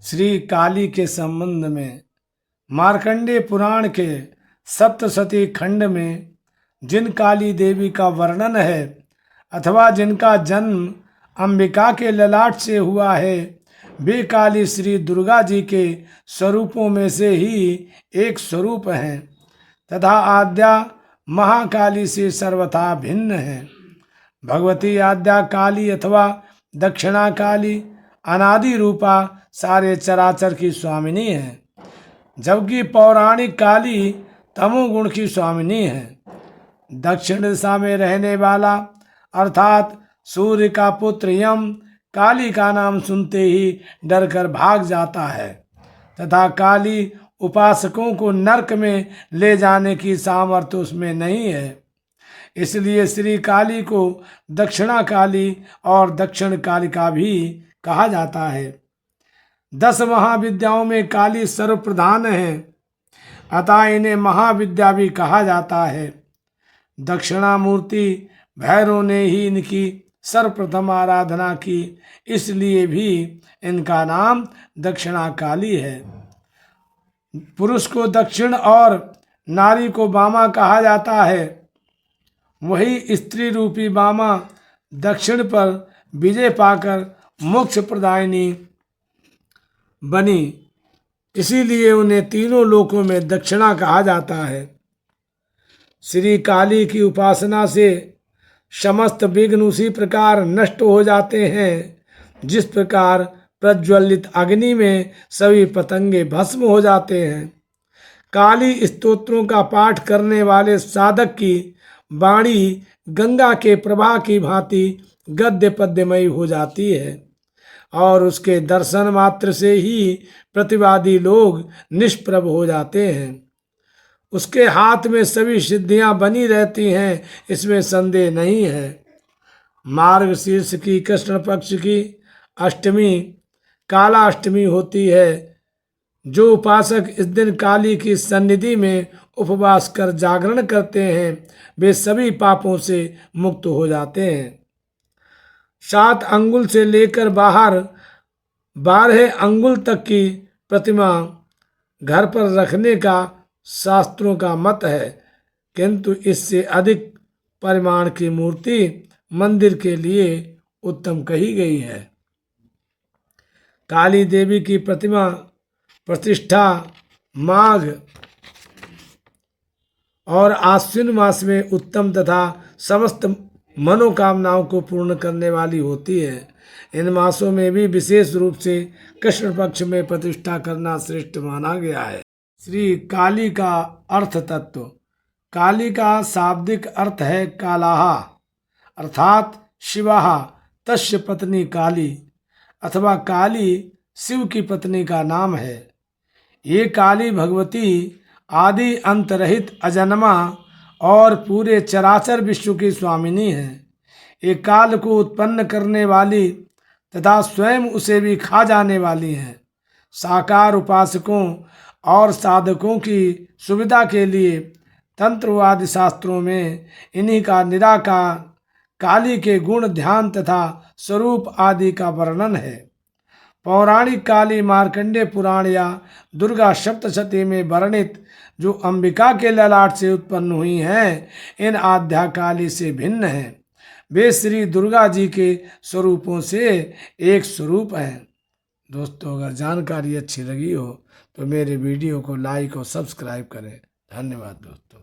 श्री काली के संबंध में मार्कंडेय पुराण के सप्तशती खंड में जिन काली देवी का वर्णन है अथवा जिनका जन्म अंबिका के ललाट से हुआ है, वे काली श्री दुर्गा जी के स्वरूपों में से ही एक स्वरूप हैं तथा आद्या महाकाली से सर्वथा भिन्न है। भगवती आद्या काली अथवा दक्षिणा काली अनादि रूपा सारे चराचर की स्वामिनी है, जबकि पौराणिक काली तमोगुण की स्वामिनी है। दक्षिण दिशा में रहने वाला अर्थात सूर्य का पुत्र यम काली का नाम सुनते ही डरकर भाग जाता है तथा काली उपासकों को नरक में ले जाने की सामर्थ्य उसमें नहीं है। इसलिए श्री काली को दक्षिणा काली और दक्षिण कालिका भी कहा जाता है। 10 महाविद्याओं में काली सर्वप्रधान है, अतः इन्हें महाविद्या भी कहा जाता है। दक्षिणामूर्ति भैरव ने ही इनकी सर्वप्रथम आराधना की, इसलिए भी इनका नाम दक्षिणा काली है। पुरुष को दक्षिण और नारी को वामा कहा जाता है। वही स्त्री रूपी वामा दक्षिण पर विजय पाकर मोक्ष प्रदायिनी बनी, इसीलिए उन्हें तीनों लोकों में दक्षिणा कहा जाता है। श्री काली की उपासना से समस्त विघ्न उसी प्रकार नष्ट हो जाते हैं, जिस प्रकार प्रज्वलित अग्नि में सभी पतंगे भस्म हो जाते हैं। काली स्तोत्रों का पाठ करने वाले साधक की वाणी गंगा के प्रवाह की भांति गद्य पद्यमयी हो जाती है और उसके दर्शन मात्र से ही प्रतिवादी लोग निष्प्रभ हो जाते हैं। उसके हाथ में सभी सिद्धियां बनी रहती हैं, इसमें संदेह नहीं है। मार्गशीर्ष की कृष्ण पक्ष की अष्टमी काला अष्टमी होती है। जो उपासक इस दिन काली की सन्निधि में उपवास कर जागरण करते हैं, वे सभी पापों से मुक्त हो जाते हैं। 7 अंगुल से लेकर बाहर 12 अंगुल तक की प्रतिमा घर पर रखने का शास्त्रों का मत है, किंतु इससे अधिक परिमाण की मूर्ति मंदिर के लिए उत्तम कही गई है। काली देवी की प्रतिमा प्रतिष्ठा माघ और आश्विन मास में उत्तम तथा समस्त मनोकामनाओं को पूर्ण करने वाली होती है। इन मासों में भी विशेष रूप से कृष्ण पक्ष में प्रतिष्ठा करना श्रेष्ठ माना गया है। श्री काली का अर्थ तत्व। काली का शाब्दिक अर्थ है कालाहा अर्थात शिवाहा तस्य पत्नी काली, अथवा काली शिव की पत्नी का नाम है। ये काली भगवती आदि अंत रहित अजन्मा और पूरे चराचर विश्व की स्वामिनी है। ये काल को उत्पन्न करने वाली तथा स्वयं उसे भी खा जाने वाली हैं। साकार उपासकों और साधकों की सुविधा के लिए तंत्रवादी शास्त्रों में इन्हीं का निराकार काली के गुण ध्यान तथा स्वरूप आदि का वर्णन है। पौराणिक काली मार्कंडेय पुराण या दुर्गा सप्तशती में वर्णित जो अंबिका के ललाट से उत्पन्न हुई हैं, इन आद्या काली से भिन्न हैं। वे श्री दुर्गा जी के स्वरूपों से एक स्वरूप हैं। दोस्तों, अगर जानकारी अच्छी लगी हो तो मेरे वीडियो को लाइक और सब्सक्राइब करें। धन्यवाद दोस्तों।